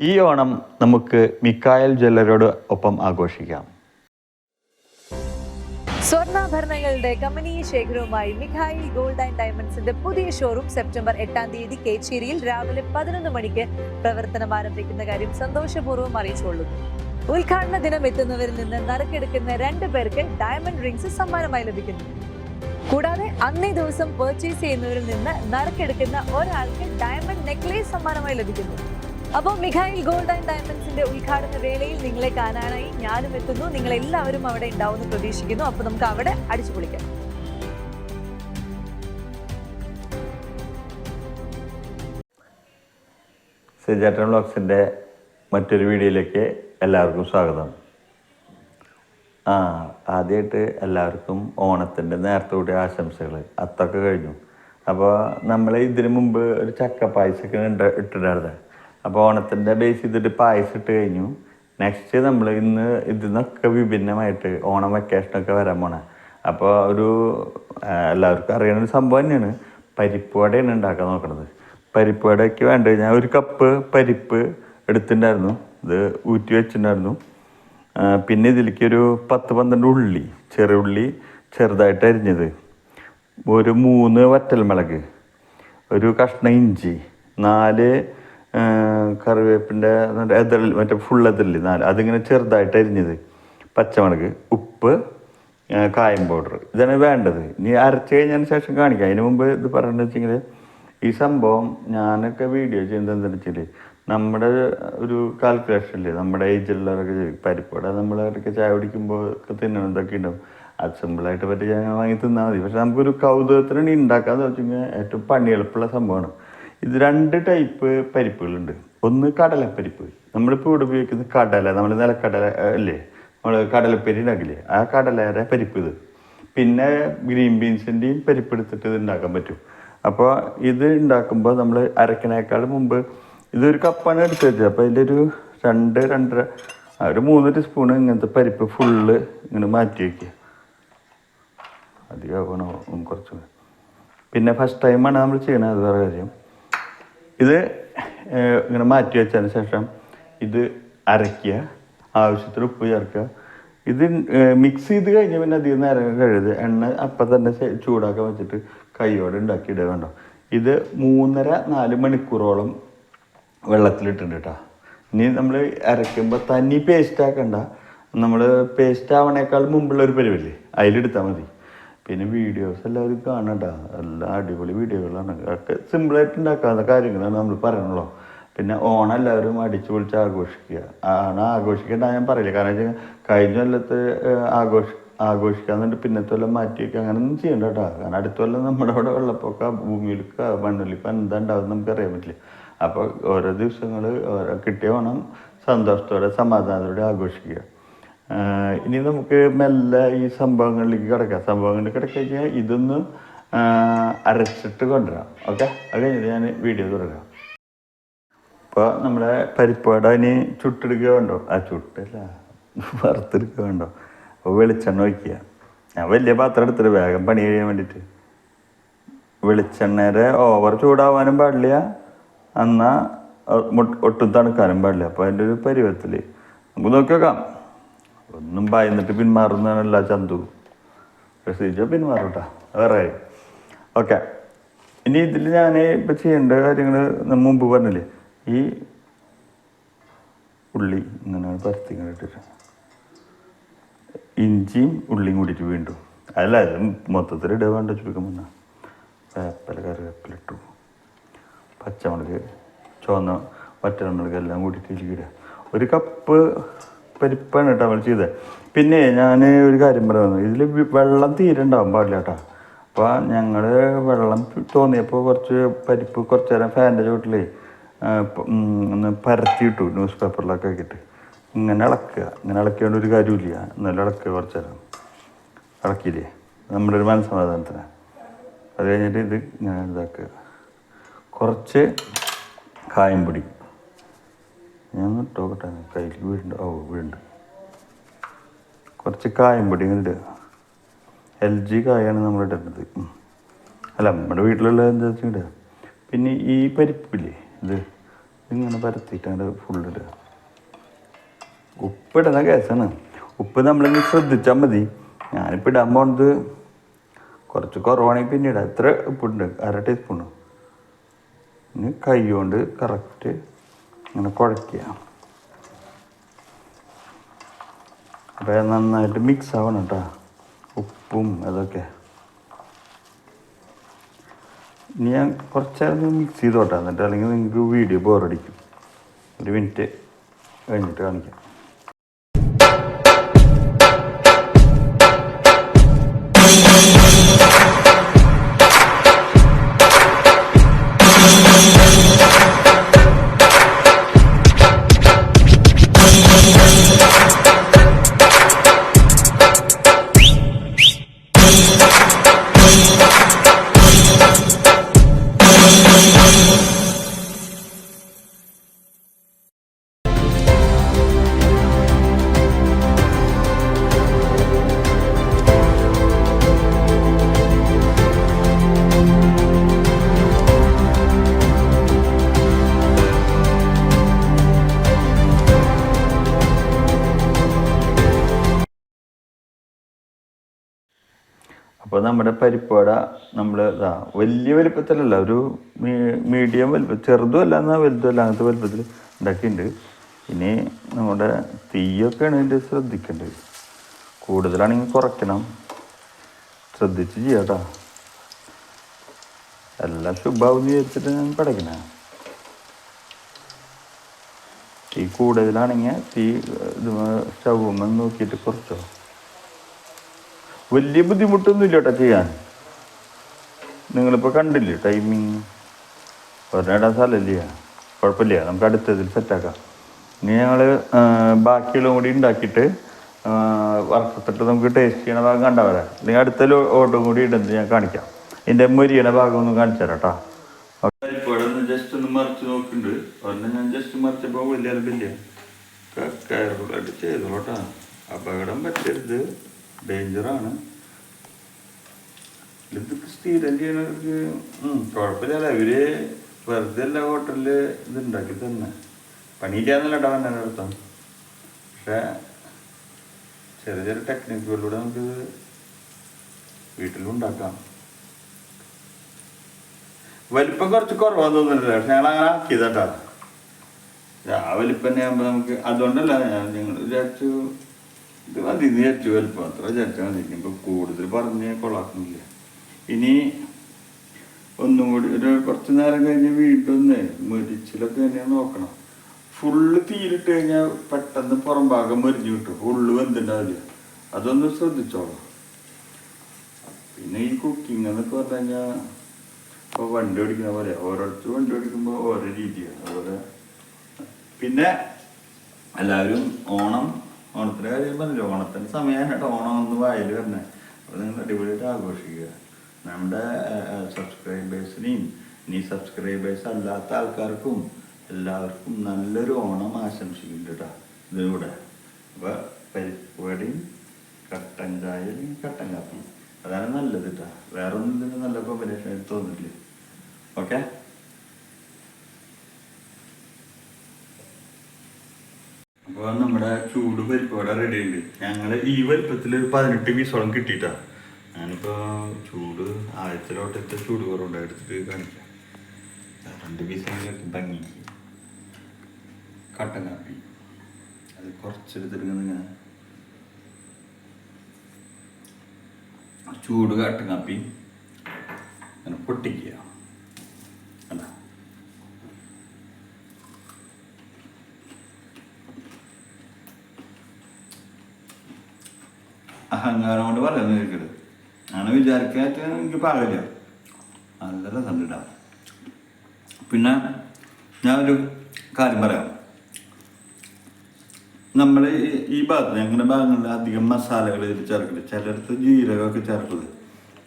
ഈ ഓണം നമുക്ക് മിക്കായൽ ജ്വല്ലറിയോട് ഒപ്പം ആഘോഷിക്കാം. സ്വർണ്ണാഭരണങ്ങളുടെ കമനീയ ശേഖരവുമായി മിഖായിൽ ഗോൾഡ് ആൻഡ് ഡയമണ്ട്സിന്റെ പുതിയ ഷോറൂം സെപ്റ്റംബർ 8 കേച്ചേരിയിൽ രാവിലെ 11 മണിക്ക് പ്രവർത്തനം ആരംഭിക്കുന്ന കാര്യം സന്തോഷപൂർവ്വം അറിയിച്ചുകൊള്ളുന്നു. ഉദ്ഘാടന ദിനം എത്തുന്നവരിൽ നിന്ന് നറുക്കെടുക്കുന്ന 2 പേർക്ക് ഡയമണ്ട് റിംഗ്സ് സമ്മാനമായി ലഭിക്കുന്നു. കൂടാതെ അന്നേ ദിവസം പർച്ചേസ് ചെയ്യുന്നവരിൽ നിന്ന് നറുക്കെടുക്കുന്ന ഒരാൾക്ക് ഡയമണ്ട് നെക്ലേസ് സമ്മാനമായി ലഭിക്കുന്നു. അപ്പോൾ മിഖായിൽ ഗോൾഡ് ആൻഡ് ഡയമണ്ട്സിന്റെ ഉദ്ഘാടന വേളയിൽ നിങ്ങളെ കാണാനായി ഞാനും എത്തുന്നു. നിങ്ങൾ എല്ലാവരും അവിടെ ഉണ്ടാവുമെന്ന് പ്രതീക്ഷിക്കുന്നു. അപ്പോൾ നമുക്ക് അവിടെ അടിച്ചു പൊളിക്കാം. സിജാട്ടൻ വ്ളോഗ്സിൻ്റെ മറ്റൊരു വീഡിയോയിലേക്ക് എല്ലാവർക്കും സ്വാഗതം. ആദ്യമായിട്ട് എല്ലാവർക്കും ഓണത്തിൻ്റെ നേരത്തെ കൂടി ആശംസകൾ. അത്തൊക്കെ കഴിഞ്ഞു. അപ്പോൾ നമ്മൾ ഇതിനു മുമ്പ് ഒരു ചക്ക പായസമൊക്കെ ഇട്ടിട്ടായിരുന്നു. അപ്പോൾ ഓണത്തിൻ്റെ ബേസ് ചെയ്തിട്ട് പായസം ഇട്ട് കഴിഞ്ഞു. നെക്സ്റ്റ് നമ്മൾ ഇന്ന് ഇതിന്നൊക്കെ വിഭിന്നമായിട്ട് ഓണം വെക്കേഷനൊക്കെ വരാൻ പോണേ. അപ്പോൾ എല്ലാവർക്കും അറിയുന്ന ഒരു സംഭവം തന്നെയാണ്. പരിപ്പ് വടയാണ് ഉണ്ടാക്കാൻ നോക്കണത്. പരിപ്പ് വടയ്ക്ക് വേണ്ട ഞാൻ 1 കപ്പ് പരിപ്പ് എടുത്തിട്ടുണ്ടായിരുന്നു. ഇത് ഊറ്റി വെച്ചിട്ടുണ്ടായിരുന്നു. പിന്നെ ഇതിലേക്ക് ഒരു 10-12 ഉള്ളി, ചെറിയ ഉള്ളി ചെറുതായിട്ട് അരിഞ്ഞത്, ഒരു 3 വറ്റൽമുളക്, ഒരു കഷ്ണം ഇഞ്ചി, 4 കറിവേപ്പിൻ്റെ മറ്റേ ഫുൾ എതിരില്ല 4, അതിങ്ങനെ ചെറുതായിട്ട് അരിഞ്ഞത്, പച്ചമുളക്, ഉപ്പ്, കായം പൗഡർ, ഇതാണ് വേണ്ടത്. ഇനി അരച്ച് കഴിഞ്ഞതിന് ശേഷം കാണിക്കാം. അതിന് മുമ്പ് ഇത് പറയണമെന്ന് വെച്ചെങ്കിൽ ഈ സംഭവം ഞാനൊക്കെ വീഡിയോ ചെയ്യുന്നത് എന്താണെന്ന് വെച്ചാൽ നമ്മുടെ ഒരു കാൽക്കുലേഷനില്ലേ, നമ്മുടെ ഏജിലുള്ളവരൊക്കെ പരിപ്പോടെ നമ്മളവരൊക്കെ ചായ കുടിക്കുമ്പോൾ ഒക്കെ തിന്നണതൊക്കെ ഉണ്ടാവും. അത് സിമ്പിളായിട്ട് പറ്റി ഞാൻ വാങ്ങി തിന്നാൽ മതി. പക്ഷെ നമുക്കൊരു കൗതുകത്തിനാണ് ഉണ്ടാക്കാന്ന് വെച്ച് കഴിഞ്ഞാൽ ഏറ്റവും പണി എളുപ്പമുള്ള സംഭവമാണ്. ഇത് 2 ടൈപ്പ് പരിപ്പുകളുണ്ട്. ഒന്ന് കടലപ്പരിപ്പ്, നമ്മളിപ്പോൾ ഇവിടെ ഉപയോഗിക്കുന്ന കടല, നമ്മൾ നിലക്കടല അല്ലേ, നമ്മൾ കടലപ്പരി ഉണ്ടാക്കില്ലേ, ആ കടലയുടെ പരിപ്പ് ഇത്. പിന്നെ ഗ്രീൻ ബീൻസിൻ്റെയും പരിപ്പ് എടുത്തിട്ട് ഇത് ഉണ്ടാക്കാൻ പറ്റും. അപ്പോൾ ഇത് ഉണ്ടാക്കുമ്പോൾ നമ്മൾ അരക്കണേക്കാൾ മുമ്പ് ഇതൊരു കപ്പാണ് എടുത്ത് വെച്ചത്. അപ്പോൾ അതിൻ്റെ ഒരു 3 ടീസ്പൂണ് ഇങ്ങനത്തെ പരിപ്പ് ഫുള്ള് ഇങ്ങനെ മാറ്റി വയ്ക്കുക. അധികമാകണോ കുറച്ച്. പിന്നെ ഫസ്റ്റ് ടൈമാണ് നമ്മൾ ചെയ്യണത്, അത് വേറെ കാര്യം. ഇത് ഇങ്ങനെ മാറ്റി വെച്ചതിന് ശേഷം ഇത് അരയ്ക്കുക, ആവശ്യത്തിന് ഉപ്പ് ചേർക്കുക. ഇത് മിക്സ് ചെയ്ത് കഴിഞ്ഞാൽ പിന്നെ അധികം നേരം കഴുകുക. എണ്ണ അപ്പം തന്നെ ചൂടാക്കാൻ വെച്ചിട്ട് കൈയോടെ ഉണ്ടാക്കിയിടുക. വേണ്ടോ, ഇത് 3.5-4 മണിക്കൂറോളം വെള്ളത്തിലിട്ടുണ്ട് കേട്ടോ. ഇനി നമ്മൾ അരയ്ക്കുമ്പോൾ തനി പേസ്റ്റ് ആക്കണ്ട, നമ്മൾ പേസ്റ്റ് ആവണേക്കാൾ മുമ്പുള്ളൊരു പരിവല്ലേ അതിലെടുത്താൽ മതി. പിന്നെ വീഡിയോസ് എല്ലാവരും കാണണ്ട, എല്ലാം അടിപൊളി വീഡിയോകളാണ്. ഒക്കെ സിമ്പിളായിട്ട് ഉണ്ടാക്കാവുന്ന കാര്യങ്ങളാണ് നമ്മൾ പറയണല്ലോ. പിന്നെ ഓണം എല്ലാവരും അടിച്ചു പൊളിച്ച് ആഘോഷിക്കുക. ആഘോഷിക്കേണ്ട ഞാൻ പറയില്ല. കാരണം വെച്ചാൽ കഴിഞ്ഞ കൊല്ലത്ത് ആഘോഷിക്കാന്നുണ്ട്, പിന്നത്തെ കൊല്ലം മാറ്റി വയ്ക്കുക, അങ്ങനെയൊന്നും ചെയ്യണ്ട കേട്ടോ. കാരണം അടുത്ത കൊല്ലം നമ്മുടെ അവിടെ വെള്ളപ്പൊക്ക, ഭൂമിയിലേക്ക് മണ്ണൊലിപ്പം എന്താ ഉണ്ടാവും നമുക്കറിയാൻ പറ്റില്ല. അപ്പോൾ ഓരോ ദിവസങ്ങൾ കിട്ടിയ ഓണം സന്തോഷത്തോടെ സമാധാനത്തോടെ ആഘോഷിക്കുക. ഇനി നമുക്ക് മെല്ലെ ഈ സംഭവങ്ങളിലേക്ക് സംഭവങ്ങളിൽ കിടക്കഴിഞ്ഞാൽ ഇതൊന്ന് അരച്ചിട്ട് കൊണ്ടുവരാം. ഓക്കെ, അത് കഴിഞ്ഞിട്ട് ഞാൻ വീഡിയോ തുടങ്ങാം. ഇപ്പോൾ നമ്മുടെ പരിപ്പുവട ഇനി ചുട്ടെടുക്കുക വേണ്ടോ, ചുട്ടല്ല വറുത്തെടുക്കുക വേണ്ടോ. അപ്പോൾ വെളിച്ചെണ്ണ ഒഴിക്കുക. ഞാൻ വലിയ പാത്രം എടുത്തിട്ട് വേഗം പണി കഴിയാൻ വേണ്ടിയിട്ട്. വെളിച്ചെണ്ണയുടെ ഓവർ ചൂടാവാനും പാടില്ല, എന്നാൽ ഒട്ടും തണുക്കാനും പാടില്ല. അപ്പോൾ അതിൻ്റെ ഒരു പരുവത്തിൽ നമുക്ക് നോക്കി വെക്കാം. ഒന്നും ഭയന്നിട്ട് പിന്മാറുന്നതല്ല ചന്തു, പ്രസിദ്ധ പിന്മാറും കേട്ടോ, വേറെ കാര്യം. ഓക്കെ, ഇനി ഇതിൽ ഞാൻ ഇപ്പം ചെയ്യേണ്ട കാര്യങ്ങൾ മുമ്പ് പറഞ്ഞില്ലേ, ഈ ഉള്ളി ഇങ്ങനെ പരത്തി ഇങ്ങനെ ഇട്ടിട്ട് ഇഞ്ചിയും ഉള്ളിയും കൂടിയിട്ട് വീണ്ടും അല്ല മൊത്തത്തിൽ ഇടുക വേണ്ട, ചുരുക്കം വന്നാൽ കറിവേപ്പില ഇട്ടു, പച്ചമുളക്, ചുവന്ന വറ്റൽമുളക് എല്ലാം കൂടിയിട്ട് ഇടുക. 1 കപ്പ് പരിപ്പാണ് കേട്ടോ നമ്മൾ ചെയ്തത്. പിന്നെ ഞാൻ ഒരു കാര്യം പറയുന്നത്, ഇതിൽ വെള്ളം തീരെ ഉണ്ടാവാൻ പാടില്ല കേട്ടോ. അപ്പോൾ ഞങ്ങൾ വെള്ളം തോന്നിയപ്പോൾ കുറച്ച് പരിപ്പ് കുറച്ച് നേരം ഫാനിൻ്റെ ചുവട്ടിൽ ഒന്ന് പരത്തിയിട്ടു, ന്യൂസ് പേപ്പറിലൊക്കെ ആക്കിയിട്ട് ഇങ്ങനെ ഇളക്കുക. ഇങ്ങനെ ഇളക്കിയോണ്ട് ഒരു കാര്യമില്ല, എന്നാലും ഇളക്കുക. കുറച്ച് നേരം ഇളക്കിയില്ലേ, നമ്മുടെ ഒരു മനസ്സമാധാനത്തിന്. അത് കഴിഞ്ഞിട്ട് ഇത് ഇങ്ങനെ ഇതാക്കുക. കുറച്ച് കായംപൊടി ഞാൻ ഇട്ടോക്കട്ടെ, കയ്യിൽ വീണ്ടുണ്ട്. കുറച്ച് കായംപൊടി ഇടുക. LG കായാണ് നമ്മൾ ഇടുന്നത്, അല്ല നമ്മുടെ വീട്ടിലുള്ള എന്താ വെച്ചാൽ ഇടുക. പിന്നെ ഈ പരിപ്പില്ലേ, ഇത് ഇങ്ങനെ പരത്തിയിട്ട് അങ്ങോട്ട് ഫുള്ളിടുക. ഉപ്പിടുന്ന കേസാണ്. ഉപ്പ് നമ്മളിങ്ങനെ ശ്രദ്ധിച്ചാൽ മതി. ഞാനിപ്പോൾ ഇടാൻ പോകുന്നത് കുറച്ച് കുറവാണെങ്കിൽ പിന്നീട് എത്ര ഉപ്പുണ്ട്, 1/2 ടീസ്പൂണ്. ഇനി കൈ കൊണ്ട് കറക്റ്റ് ഇങ്ങനെ കുഴയ്ക്കുക. അപ്പോൾ നന്നായിട്ട് മിക്സ് ആവണം കേട്ടോ, ഉപ്പും അതൊക്കെ. ഇനി ഞാൻ കുറച്ചേരം മിക്സ് ചെയ്തോട്ടെ, എന്നിട്ട് അല്ലെങ്കിൽ നിങ്ങൾക്ക് വീഡിയോ ബോറടിക്കും. 1 മിനിറ്റ് കഴിഞ്ഞിട്ട് കാണിക്കാം. അപ്പോൾ നമ്മുടെ പരിപ്പുവട നമ്മൾ വലിയ വലുപ്പത്തിലല്ല, ഒരു മീഡിയം വലുപ്പം, ചെറുതും അല്ല എന്നാൽ വലുതും അല്ല, അങ്ങനത്തെ വലുപ്പത്തിൽ ഉണ്ടാക്കിയിട്ടുണ്ട്. ഇനി നമ്മുടെ തീയൊക്കെയാണ് ഇതിൻ്റെ ശ്രദ്ധിക്കേണ്ടത്. കൂടുതലാണെങ്കിൽ കുറയ്ക്കണം, ശ്രദ്ധിച്ച് ചെയ്യാം കേട്ടോ. എല്ലാം ശുഭാവെന്ന് വിചാരിച്ചിട്ട് ഞാൻ പടയ്ക്കണേ. തീ കൂടുതലാണെങ്കിൽ തീ ഇത് സ്റ്റൗമെന്ന് നോക്കിയിട്ട് കുറച്ചോ. വലിയ ബുദ്ധിമുട്ടൊന്നും ഇല്ല കേട്ടോ ചെയ്യാൻ. നിങ്ങളിപ്പോൾ കണ്ടില്ലേ ടൈമിങ്, ഒരെണ്ണം സ്ഥലമില്ല, കുഴപ്പമില്ല, നമുക്ക് അടുത്തതിൽ സെറ്റാക്കാം. ഇനി ഞങ്ങൾ ബാക്കിയുള്ളതും കൂടി ഉണ്ടാക്കിയിട്ട് വറുത്തിട്ട് നമുക്ക് ടേസ്റ്റ് ചെയ്യണ ഭാഗം കണ്ടാൽ വരാം. അല്ലെങ്കിൽ അടുത്ത ഓട്ടം കൂടി ഇടുന്നത് ഞാൻ കാണിക്കാം. ഇതിൻ്റെ മൊരിയണ ഭാഗം ഒന്ന് കാണിച്ചു തരാം കേട്ടോ. പരിപ്പോടെ ഒന്ന് ജസ്റ്റ് ഒന്ന് മറിച്ച് നോക്കുന്നുണ്ട്. ഒരെണ്ണം ഞാൻ ജസ്റ്റ് മറിച്ചപ്പോൾ വലിയ അലമ്പില്ല. കെയർഫുള്ളായിട്ട് ചെയ്തോളൂ കേട്ടോ, അപകടം പറ്റരുത്, ഡേഞ്ചറാണ്. ഇത് സ്ഥിരം ചെയ്യണവർക്ക് കുഴപ്പമില്ല. ഇവര് വെറുതെ അല്ല ഹോട്ടലിൽ ഇത് ഉണ്ടാക്കി തന്നെ, പണിയില്ലാന്നല്ല കേട്ടോ എൻ്റെ അർത്ഥം. പക്ഷേ ചെറിയ ചെറിയ ടെക്നിക്കുകളിലൂടെ നമുക്ക് വീട്ടിലും ഉണ്ടാക്കാം. വലിപ്പം കുറച്ച് കുറവാന്ന് തോന്നുന്നില്ല, പക്ഷെ ഞങ്ങൾ അങ്ങനെ ആക്കിയതാട്ടാ. ആ വലിപ്പം തന്നെ ആകുമ്പോൾ നമുക്ക് അതുകൊണ്ടല്ല ഞങ്ങൾ വിചാരിച്ചു ഇത് മതി വിചാരിച്ചു, വലിപ്പം അത്ര വിചാരിച്ചാൽ മതി. ഇനിയിപ്പോൾ കൂടുതൽ പറഞ്ഞ് കൊള്ളാക്കുന്നില്ല. ഇനി ഒന്നും കൂടി ഒരു കുറച്ച് നേരം കഴിഞ്ഞ് വീണ്ടും ഒന്ന് മരിച്ചിലൊക്കെ തന്നെയാണ് നോക്കണം. ഫുള്ള് തീയിലിട്ട് കഴിഞ്ഞാൽ പെട്ടെന്ന് പുറം ഭാഗം മരിഞ്ഞു കിട്ടും, ഫുള്ള് വെന്തുണ്ടാവില്ല. അതൊന്ന് ശ്രദ്ധിച്ചോളാം. പിന്നെ ഈ കുക്കിംഗ് എന്നൊക്കെ പറഞ്ഞു കഴിഞ്ഞാൽ ഇപ്പോൾ വണ്ടി ഓടിക്കുന്ന പോലെ ഓരോരുത്തർ വണ്ടി ഓടിക്കുമ്പോൾ ഓരോ രീതിയാണ്. അതുപോലെ പിന്നെ എല്ലാവരും ഓണത്തിൻ്റെ കാര്യം പറഞ്ഞില്ല, ഓണത്തിൻ്റെ സമയമാണ് കേട്ടോ. ഓണം ഒന്ന് വായിൽ വരണേ. അപ്പോൾ നിങ്ങൾ അടിപൊളിയായിട്ട് ആഘോഷിക്കുക. നമ്മുടെ സബ്സ്ക്രൈബേഴ്സിനെയും ഇനി സബ്സ്ക്രൈബേഴ്സ് അല്ലാത്ത ആൾക്കാർക്കും എല്ലാവർക്കും നല്ലൊരു ഓണം ആശംസിക്കുന്നുണ്ട് കേട്ടോ ഇതിലൂടെ. അപ്പോൾ പരിപ്പുവടയും കട്ടൻ ചായയും കട്ടൻ കാപ്പിയും അതാണ് നല്ലത് കേട്ടോ. വേറെ ഒന്നും ഇതിന് നല്ല കോമ്പിനേഷൻ ആയിട്ട് തോന്നില്ല. ഓക്കെ, അപ്പോൾ നമ്മുടെ ചൂട് പരിപ്പുവട റെഡി ഉണ്ട്. ഞങ്ങൾ ഈ വലുപ്പത്തിൽ 18 പീസോളം കിട്ടിയിട്ടാ. ഞാനിപ്പോൾ ചൂട് ആദ്യത്തിലോട്ടത്തെ ചൂട് കുറവുണ്ട്, എടുത്തിട്ട് കാണിക്കാം. 2 പീസോളം ഭംഗി. കട്ടൻ കാപ്പി അത് കുറച്ചെടുത്തിങ്ങനെ ചൂട് കട്ടൻ കാപ്പി അങ്ങനെ പൊട്ടിക്കുക. അല്ല അഹങ്കാരം കൊണ്ട് പറയുന്നത് കേൾക്കരുത്. അങ്ങനെ വിചാരിക്കാത്ത എനിക്ക് പാകില്ല. നല്ല രസം ഇടാം. പിന്നെ ഞാനൊരു കാര്യം പറയാം. നമ്മൾ ഈ ഭാഗത്ത് ഞങ്ങളുടെ ഭാഗങ്ങളിൽ അധികം മസാലകൾ ചേർക്കില്ല. ചിലടത്ത് ജീരകമൊക്കെ ചേർക്കുന്നത്.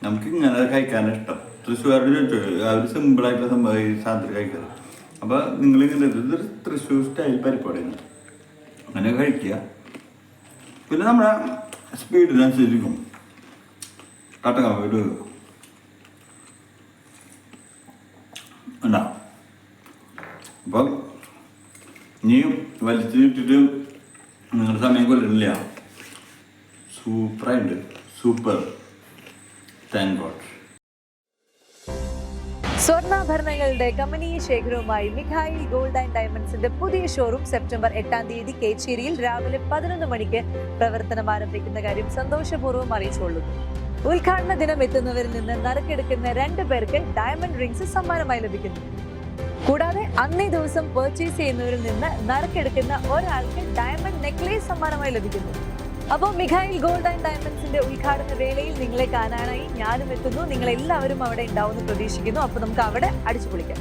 നമുക്ക് ഇങ്ങനെ കഴിക്കാനാണ് ഇഷ്ടം. തൃശ്ശൂർ ചോദിച്ചു അവർ സിമ്പിളായിട്ടുള്ള സംഭവം ഈ സാധനം കഴിക്കുന്നത്. അപ്പോൾ നിങ്ങളിങ്ങനെ ഇത് തൃശ്ശൂർ സ്റ്റൈൽ പരിപാടിയാണ്, അങ്ങനെ കഴിക്കുക. പിന്നെ നമ്മുടെ സ്പീഡിനനുസരിച്ചിരിക്കും കട്ടൻ കാപ്പി ഇടുക. ഉണ്ടാവും. അപ്പം ഇനിയും വലിച്ചിട്ടിട്ട് നിങ്ങളുടെ സമയം കൊല്ലുന്നില്ല. സൂപ്പറായിട്ട് സൂപ്പർ. Thank god. സ്വർണ്ണാഭരണങ്ങളുടെ കമനീയ ശേഖരവുമായി മിഖായിൽ ഗോൾഡ് ആൻഡ് ഡയമണ്ട്സിന്റെ പുതിയ ഷോറൂം സെപ്റ്റംബർ 8-ാം തീയതി കേച്ചേരിയിൽ രാവിലെ 11 മണിക്ക് പ്രവർത്തനം ആരംഭിക്കുന്ന കാര്യം സന്തോഷപൂർവ്വം അറിയിച്ചുകൊള്ളുന്നു. ഉദ്ഘാടന ദിനം എത്തുന്നവരിൽ നിന്ന് നറുക്കെടുക്കുന്ന 2 പേർക്ക് ഡയമണ്ട് റിംഗ്സ് സമ്മാനമായി ലഭിക്കുന്നു. കൂടാതെ അന്നേ ദിവസം പർച്ചേസ് ചെയ്യുന്നവരിൽ നിന്ന് നറുക്കെടുക്കുന്ന ഒരാൾക്ക് ഡയമണ്ട് നെക്ലേസ് സമ്മാനമായി ലഭിക്കുന്നു. അപ്പോൾ മിഖായിൽ ഗോൾഡ് ആൻഡ് ഡയമണ്ട്സിന്റെ ഉദ്ഘാടന വേളയിൽ നിങ്ങളെ കാണാനായി ഞാനും എത്തുന്നു. നിങ്ങളെല്ലാവരും അവിടെ ഉണ്ടാവുമെന്ന് പ്രതീക്ഷിക്കുന്നു. അപ്പോൾ നമുക്ക് അവിടെ അടിച്ചു പൊളിക്കാം.